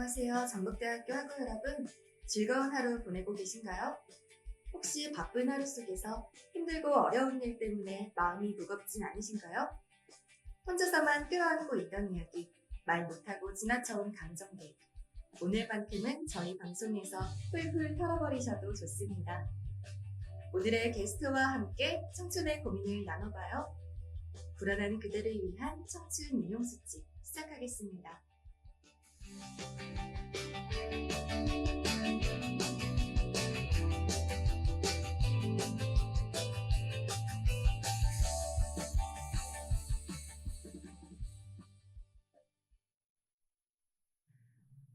안녕하세요. 전북대학교 학우 여러분. 즐거운 하루 보내고 계신가요? 혹시 바쁜 하루 속에서 힘들고 어려운 일 때문에 마음이 무겁진 않으신가요? 혼자서만 껴안고 있던 이야기, 말 못하고 지나쳐온 감정들. 오늘만큼은 저희 방송에서 훌훌 털어버리셔도 좋습니다. 오늘의 게스트와 함께 청춘의 고민을 나눠봐요. 불안한 그대를 위한 청춘 인용수칙 시작하겠습니다.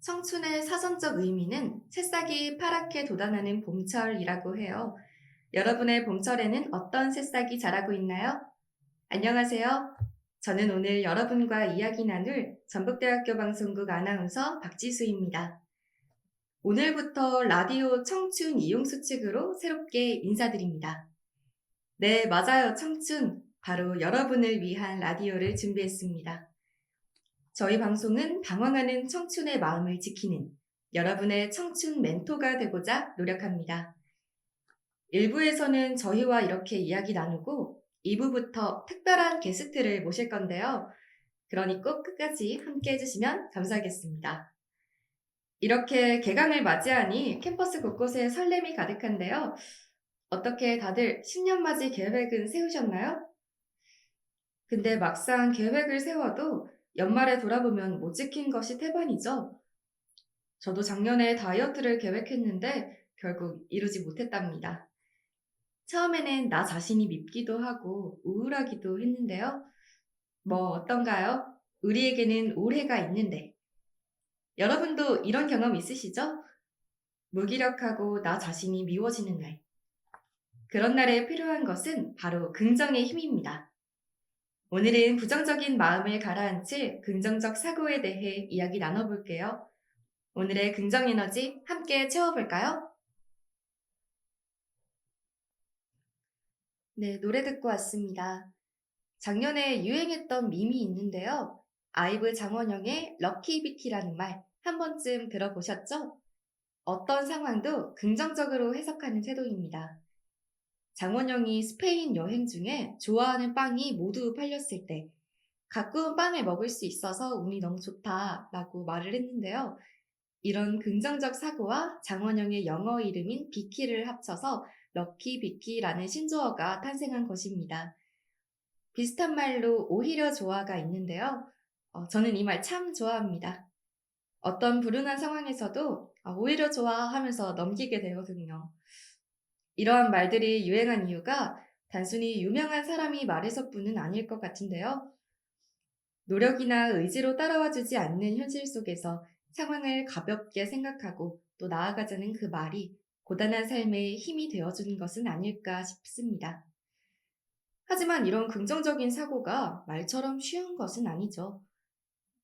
청춘의 사전적 의미는 새싹이 파랗게 돋아나는 봄철이라고 해요. 여러분의 봄철에는 어떤 새싹이 자라고 있나요? 안녕하세요. 저는 오늘 여러분과 이야기 나눌 전북대학교 방송국 아나운서 박지수입니다. 오늘부터 라디오 청춘 이용수칙으로 새롭게 인사드립니다. 네, 맞아요. 청춘. 바로 여러분을 위한 라디오를 준비했습니다. 저희 방송은 당황하는 청춘의 마음을 지키는 여러분의 청춘 멘토가 되고자 노력합니다. 1부에서는 저희와 이렇게 이야기 나누고 2부부터 특별한 게스트를 모실 건데요. 그러니 꼭 끝까지 함께 해주시면 감사하겠습니다. 이렇게 개강을 맞이하니 캠퍼스 곳곳에 설렘이 가득한데요. 어떻게 다들 신년맞이 계획은 세우셨나요? 근데 막상 계획을 세워도 연말에 돌아보면 못 지킨 것이 태반이죠. 저도 작년에 다이어트를 계획했는데 결국 이루지 못했답니다. 처음에는 나 자신이 밉기도 하고 우울하기도 했는데요. 뭐 어떤가요? 우리에게는 올해가 있는데. 여러분도 이런 경험 있으시죠? 무기력하고 나 자신이 미워지는 날. 그런 날에 필요한 것은 바로 긍정의 힘입니다. 오늘은 부정적인 마음을 가라앉힐 긍정적 사고에 대해 이야기 나눠볼게요. 오늘의 긍정 에너지 함께 채워볼까요? 네, 노래 듣고 왔습니다. 작년에 유행했던 밈이 있는데요. 아이브 장원영의 럭키 비키라는 말 한 번쯤 들어보셨죠? 어떤 상황도 긍정적으로 해석하는 태도입니다. 장원영이 스페인 여행 중에 좋아하는 빵이 모두 팔렸을 때 가꾸운 빵을 먹을 수 있어서 운이 너무 좋다라고 말을 했는데요. 이런 긍정적 사고와 장원영의 영어 이름인 비키를 합쳐서 럭키 비키라는 신조어가 탄생한 것입니다. 비슷한 말로 오히려 좋아가 있는데요. 저는 이 말 참 좋아합니다. 어떤 불운한 상황에서도 오히려 좋아 하면서 넘기게 되거든요. 이러한 말들이 유행한 이유가 단순히 유명한 사람이 말해서뿐은 아닐 것 같은데요. 노력이나 의지로 따라와주지 않는 현실 속에서 상황을 가볍게 생각하고 또 나아가자는 그 말이 고단한 삶에 힘이 되어주는 것은 아닐까 싶습니다. 하지만 이런 긍정적인 사고가 말처럼 쉬운 것은 아니죠.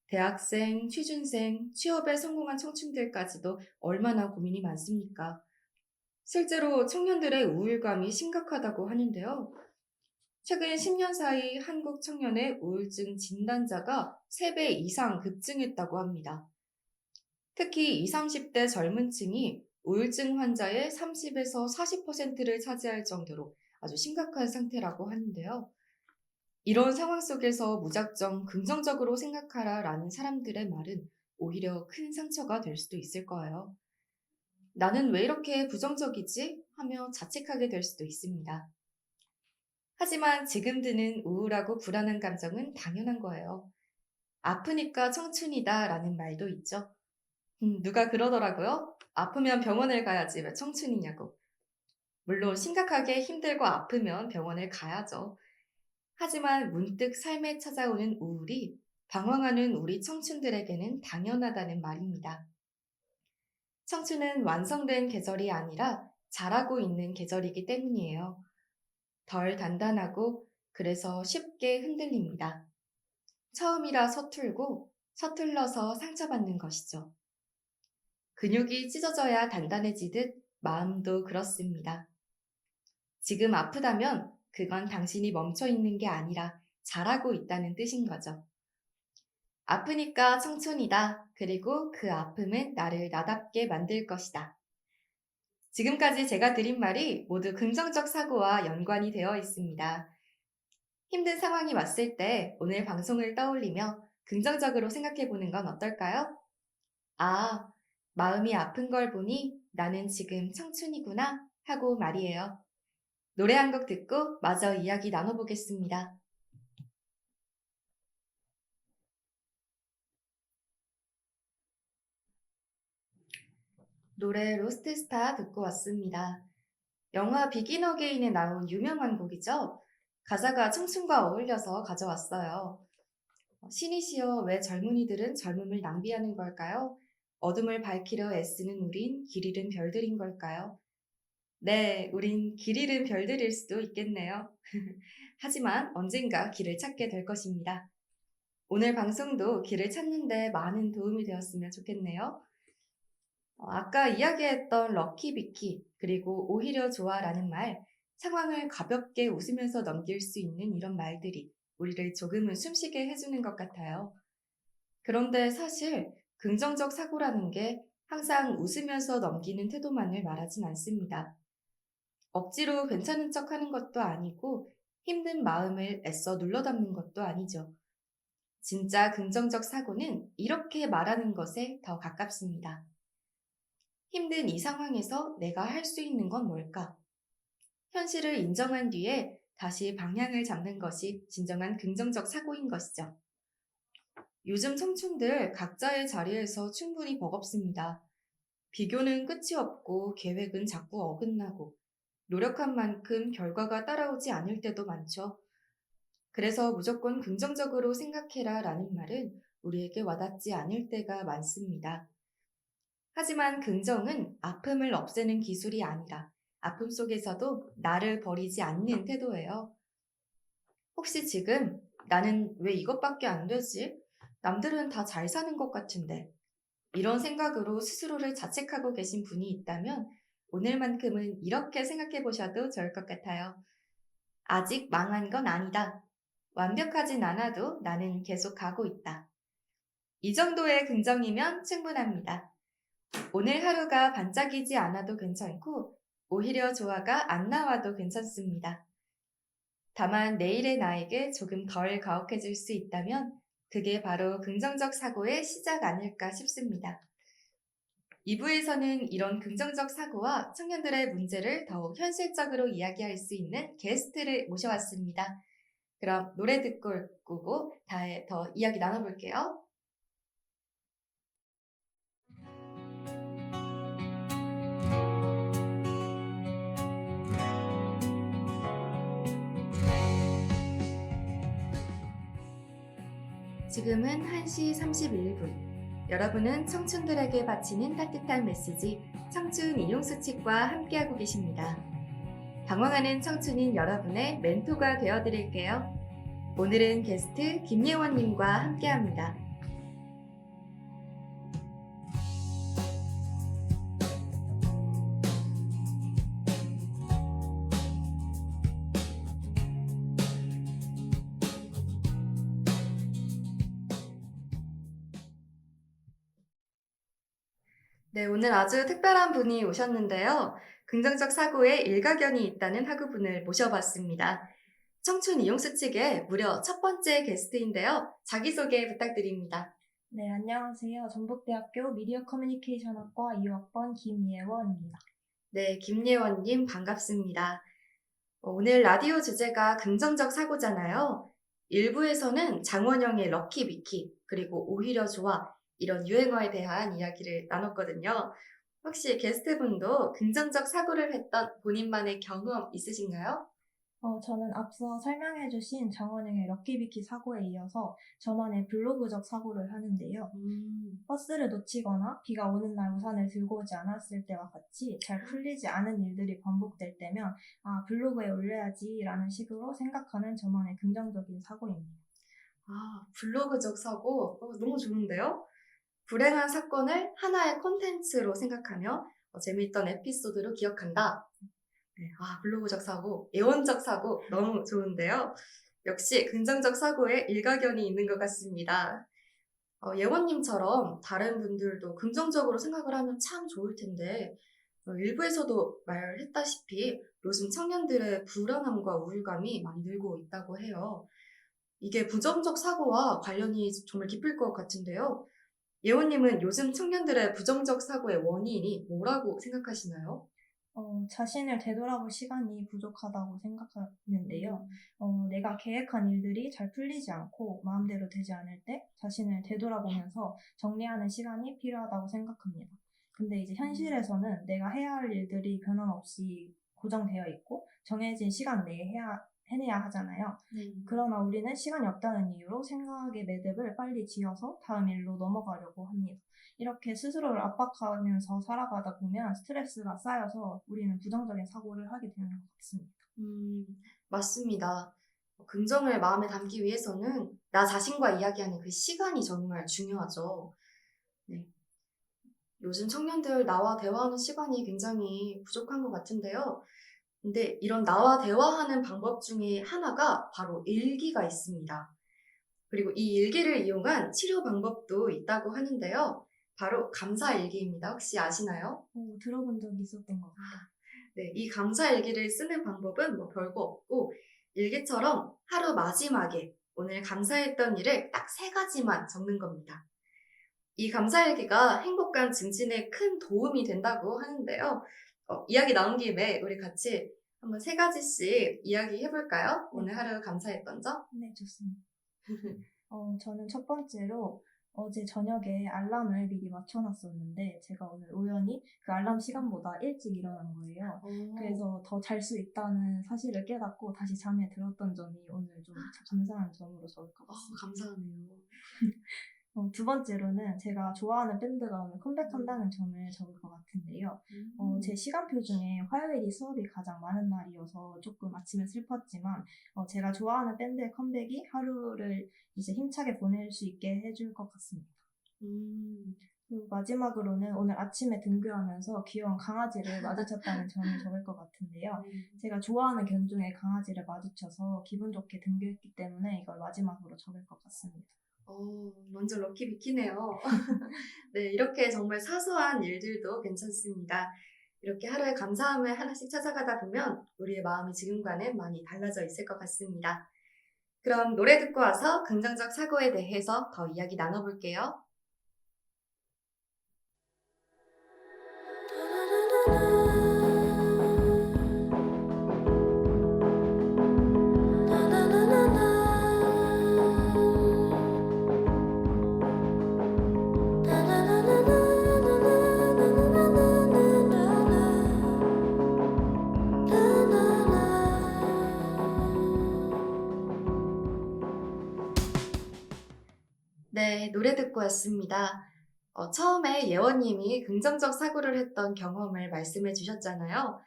대학생, 취준생, 취업에 성공한 청춘들까지도 얼마나 고민이 많습니까? 실제로 청년들의 우울감이 심각하다고 하는데요. 최근 10년 사이 한국 청년의 우울증 진단자가 3배 이상 급증했다고 합니다. 특히 20, 30대 젊은 층이 우울증 환자의 30에서 40%를 차지할 정도로 아주 심각한 상태라고 하는데요. 이런 상황 속에서 무작정 긍정적으로 생각하라라는 사람들의 말은 오히려 큰 상처가 될 수도 있을 거예요. 나는 왜 이렇게 부정적이지? 하며 자책하게 될 수도 있습니다. 하지만 지금 드는 우울하고 불안한 감정은 당연한 거예요. 아프니까 청춘이다 라는 말도 있죠. 누가 그러더라고요. 아프면 병원을 가야지 왜 청춘이냐고. 물론 심각하게 힘들고 아프면 병원을 가야죠. 하지만 문득 삶에 찾아오는 우울이 방황하는 우리 청춘들에게는 당연하다는 말입니다. 청춘은 완성된 계절이 아니라 자라고 있는 계절이기 때문이에요. 덜 단단하고 그래서 쉽게 흔들립니다. 처음이라 서툴고 서툴러서 상처받는 것이죠. 근육이 찢어져야 단단해지듯 마음도 그렇습니다. 지금 아프다면 그건 당신이 멈춰 있는 게 아니라 자라고 있다는 뜻인 거죠. 아프니까 청춘이다. 그리고 그 아픔은 나를 나답게 만들 것이다. 지금까지 제가 드린 말이 모두 긍정적 사고와 연관이 되어 있습니다. 힘든 상황이 왔을 때 오늘 방송을 떠올리며 긍정적으로 생각해 보는 건 어떨까요? 아, 마음이 아픈 걸 보니 나는 지금 청춘이구나 하고 말이에요. 노래 한 곡 듣고 마저 이야기 나눠보겠습니다. 노래 로스트 스타 듣고 왔습니다. 영화 비긴 어게인에 나온 유명한 곡이죠. 가사가 청춘과 어울려서 가져왔어요. 신이시여, 왜 젊은이들은 젊음을 낭비하는 걸까요? 어둠을 밝히려 애쓰는 우린 길 잃은 별들인 걸까요? 네, 우린 길 잃은 별들일 수도 있겠네요. 하지만 언젠가 길을 찾게 될 것입니다. 오늘 방송도 길을 찾는 데 많은 도움이 되었으면 좋겠네요. 아까 이야기했던 럭키 비키, 그리고 오히려 좋아라는 말, 상황을 가볍게 웃으면서 넘길 수 있는 이런 말들이 우리를 조금은 숨쉬게 해주는 것 같아요. 그런데 사실 긍정적 사고라는 게 항상 웃으면서 넘기는 태도만을 말하진 않습니다. 억지로 괜찮은 척 하는 것도 아니고 힘든 마음을 애써 눌러 담는 것도 아니죠. 진짜 긍정적 사고는 이렇게 말하는 것에 더 가깝습니다. 힘든 이 상황에서 내가 할 수 있는 건 뭘까? 현실을 인정한 뒤에 다시 방향을 잡는 것이 진정한 긍정적 사고인 것이죠. 요즘 청춘들 각자의 자리에서 충분히 버겁습니다. 비교는 끝이 없고 계획은 자꾸 어긋나고 노력한 만큼 결과가 따라오지 않을 때도 많죠. 그래서 무조건 긍정적으로 생각해라 라는 말은 우리에게 와닿지 않을 때가 많습니다. 하지만 긍정은 아픔을 없애는 기술이 아니라 아픔 속에서도 나를 버리지 않는 태도예요. 혹시 지금 나는 왜 이것밖에 안 되지? 남들은 다 잘 사는 것 같은데. 이런 생각으로 스스로를 자책하고 계신 분이 있다면 오늘만큼은 이렇게 생각해 보셔도 좋을 것 같아요. 아직 망한 건 아니다. 완벽하진 않아도 나는 계속 가고 있다. 이 정도의 긍정이면 충분합니다. 오늘 하루가 반짝이지 않아도 괜찮고 오히려 조화가 안 나와도 괜찮습니다. 다만 내일의 나에게 조금 덜 가혹해질 수 있다면 그게 바로 긍정적 사고의 시작 아닐까 싶습니다. 2부에서는 이런 긍정적 사고와 청년들의 문제를 더욱 현실적으로 이야기할 수 있는 게스트를 모셔왔습니다. 그럼 노래 듣고 오고 더 이야기 나눠볼게요. 지금은 1시 31분. 여러분은 청춘들에게 바치는 따뜻한 메시지 청춘 이용수칙과 함께하고 계십니다. 방황하는 청춘인 여러분의 멘토가 되어드릴게요. 오늘은 게스트 김예원님과 함께합니다. 네, 오늘 아주 특별한 분이 오셨는데요. 긍정적 사고에 일가견이 있다는 학우분을 모셔봤습니다. 청춘 이용수칙의 무려 첫 번째 게스트인데요. 자기소개 부탁드립니다. 네, 안녕하세요. 전북대학교 미디어 커뮤니케이션학과 2학번 김예원입니다. 네, 김예원님 반갑습니다. 오늘 라디오 주제가 긍정적 사고잖아요. 일부에서는 장원영의 럭키 비키, 그리고 오히려 좋아, 이런 유행어에 대한 이야기를 나눴거든요. 혹시 게스트분도 긍정적 사고를 했던 본인만의 경험 있으신가요? 저는 앞서 설명해주신 장원영의 럭키비키 사고에 이어서 저만의 블로그적 사고를 하는데요. 버스를 놓치거나 비가 오는 날 우산을 들고 오지 않았을 때와 같이 잘 풀리지 않은 일들이 반복될 때면 블로그에 올려야지라는 식으로 생각하는 저만의 긍정적인 사고입니다. 블로그적 사고, 너무 좋은데요? 불행한 사건을 하나의 콘텐츠로 생각하며 재미있던 에피소드로 기억한다. 네, 블로그적 사고, 예언적 사고 너무 좋은데요. 역시 긍정적 사고에 일가견이 있는 것 같습니다. 예원님처럼 다른 분들도 긍정적으로 생각을 하면 참 좋을 텐데, 일부에서도 말했다시피 요즘 청년들의 불안함과 우울감이 많이 늘고 있다고 해요. 이게 부정적 사고와 관련이 정말 깊을 것 같은데요. 예원님은 요즘 청년들의 부정적 사고의 원인이 뭐라고 생각하시나요? 자신을 되돌아볼 시간이 부족하다고 생각하는데요. 내가 계획한 일들이 잘 풀리지 않고 마음대로 되지 않을 때 자신을 되돌아보면서 정리하는 시간이 필요하다고 생각합니다. 근데 이제 현실에서는 내가 해야 할 일들이 변함없이 고정되어 있고 정해진 시간 내에 해내야 하잖아요. 네. 그러나 우리는 시간이 없다는 이유로 생각의 매듭을 빨리 지어서 다음 일로 넘어가려고 합니다. 이렇게 스스로를 압박하면서 살아가다 보면 스트레스가 쌓여서 우리는 부정적인 사고를 하게 되는 것 같습니다. 음, 맞습니다. 긍정을 마음에 담기 위해서는 나 자신과 이야기하는 그 시간이 정말 중요하죠. 네. 요즘 청년들 나와 대화하는 시간이 굉장히 부족한 것 같은데요. 근데 이런 나와 대화하는 방법 중에 하나가 바로 일기가 있습니다. 그리고 이 일기를 이용한 치료 방법도 있다고 하는데요. 바로 감사일기입니다. 혹시 아시나요? 들어본 적이 있었던 것 같아요. 네, 이 감사일기를 쓰는 방법은 뭐 별거 없고 일기처럼 하루 마지막에 오늘 감사했던 일을 딱 3가지만 적는 겁니다. 이 감사일기가 행복감 증진에 큰 도움이 된다고 하는데요. 이야기 나온 김에 우리 같이 한번 3가지씩 이야기해볼까요? 네. 오늘 하루 감사했던 점? 네, 좋습니다. 저는 첫 번째로 어제 저녁에 알람을 미리 맞춰놨었는데 제가 오늘 우연히 그 알람 시간보다 일찍 일어난 거예요. 그래서 더 잘 수 있다는 사실을 깨닫고 다시 잠에 들었던 점이 오늘 좀 감사한 점으로 적을 것 같습니다. 감사하네요. 두 번째로는 제가 좋아하는 밴드가 오늘 컴백한다는 점을 적을 것 같은데요. 제 시간표 중에 화요일이 수업이 가장 많은 날이어서 조금 아침에 슬펐지만 제가 좋아하는 밴드의 컴백이 하루를 이제 힘차게 보낼 수 있게 해줄 것 같습니다. 그리고 마지막으로는 오늘 아침에 등교하면서 귀여운 강아지를 마주쳤다는 점을 적을 것 같은데요. 제가 좋아하는 견종의 강아지를 마주쳐서 기분 좋게 등교했기 때문에 이걸 마지막으로 적을 것 같습니다. 완전 럭키비키네요. 네, 이렇게 정말 사소한 일들도 괜찮습니다. 이렇게 하루에 감사함을 하나씩 찾아가다 보면 우리의 마음이 지금과는 많이 달라져 있을 것 같습니다. 그럼 노래 듣고 와서 긍정적 사고에 대해서 더 이야기 나눠볼게요. 네, 노래 듣고 왔습니다. 처음에 예원님이 긍정적 사고를 했던 경험을 말씀해 주셨잖아요.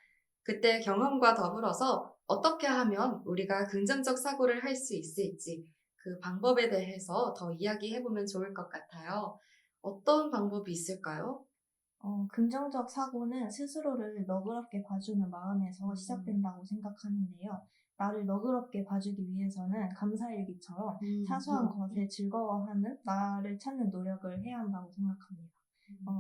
그때 경험과 더불어서 어떻게 하면 우리가 긍정적 사고를 할 수 있을지 그 방법에 대해서 더 이야기해보면 좋을 것 같아요. 어떤 방법이 있을까요? 긍정적 사고는 스스로를 너그럽게 봐주는 마음에서 시작된다고 생각하는데요. 나를 너그럽게 봐주기 위해서는 감사일기처럼 사소한 것에 즐거워하는 나를 찾는 노력을 해야 한다고 생각합니다.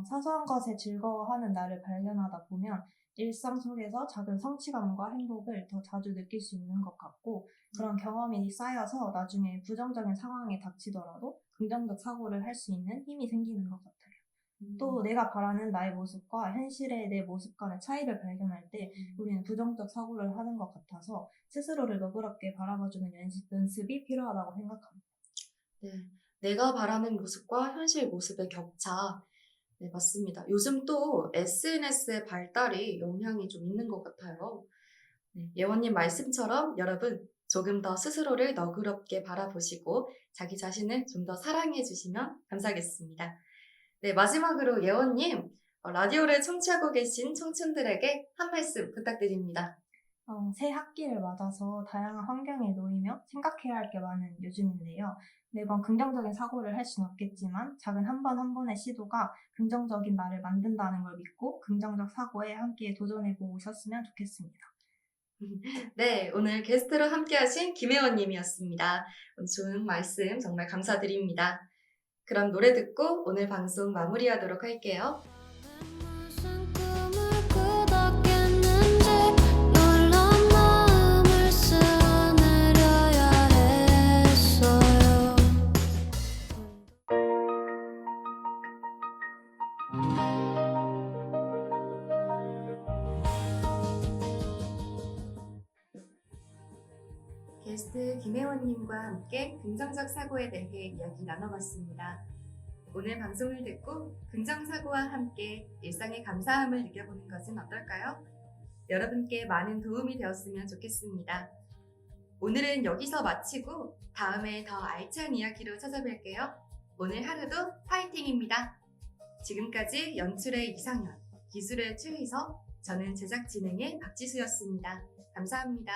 사소한 것에 즐거워하는 나를 발견하다 보면 일상 속에서 작은 성취감과 행복을 더 자주 느낄 수 있는 것 같고 그런 경험이 쌓여서 나중에 부정적인 상황에 닥치더라도 긍정적 사고를 할 수 있는 힘이 생기는 것 같아요. 또 내가 바라는 나의 모습과 현실의 내 모습 간의 차이를 발견할 때 우리는 부정적 사고를 하는 것 같아서 스스로를 너그럽게 바라봐주는 연습이 필요하다고 생각합니다. 네, 내가 바라는 모습과 현실 모습의 격차. 네, 맞습니다. 요즘 또 SNS의 발달이 영향이 좀 있는 것 같아요. 네, 예원님 말씀처럼 여러분 조금 더 스스로를 너그럽게 바라보시고 자기 자신을 좀 더 사랑해 주시면 감사하겠습니다. 네, 마지막으로 예원님, 라디오를 청취하고 계신 청춘들에게 한 말씀 부탁드립니다. 새 학기를 맞아서 다양한 환경에 놓이며 생각해야 할 게 많은 요즘인데요. 매번 긍정적인 사고를 할 수는 없겠지만 작은 한 번 한 번의 시도가 긍정적인 나를 만든다는 걸 믿고 긍정적 사고에 함께 도전해보고 오셨으면 좋겠습니다. 네, 오늘 게스트로 함께하신 김혜원님이었습니다. 좋은 말씀 정말 감사드립니다. 그럼 노래 듣고 오늘 방송 마무리하도록 할게요. 무슨 꿈을 꾸었겠는지 놀란 마음을 써내려야 했어요. 게스트 김혜원님과 함께 긍정적 사고에 대해 이야기 나눠봤습니다. 오늘 방송을 듣고 긍정사고와 함께 일상의 감사함을 느껴보는 것은 어떨까요? 여러분께 많은 도움이 되었으면 좋겠습니다. 오늘은 여기서 마치고 다음에 더 알찬 이야기로 찾아뵐게요. 오늘 하루도 파이팅입니다. 지금까지 연출의 이상현, 기술의 최희서, 저는 제작 진행의 박지수였습니다. 감사합니다.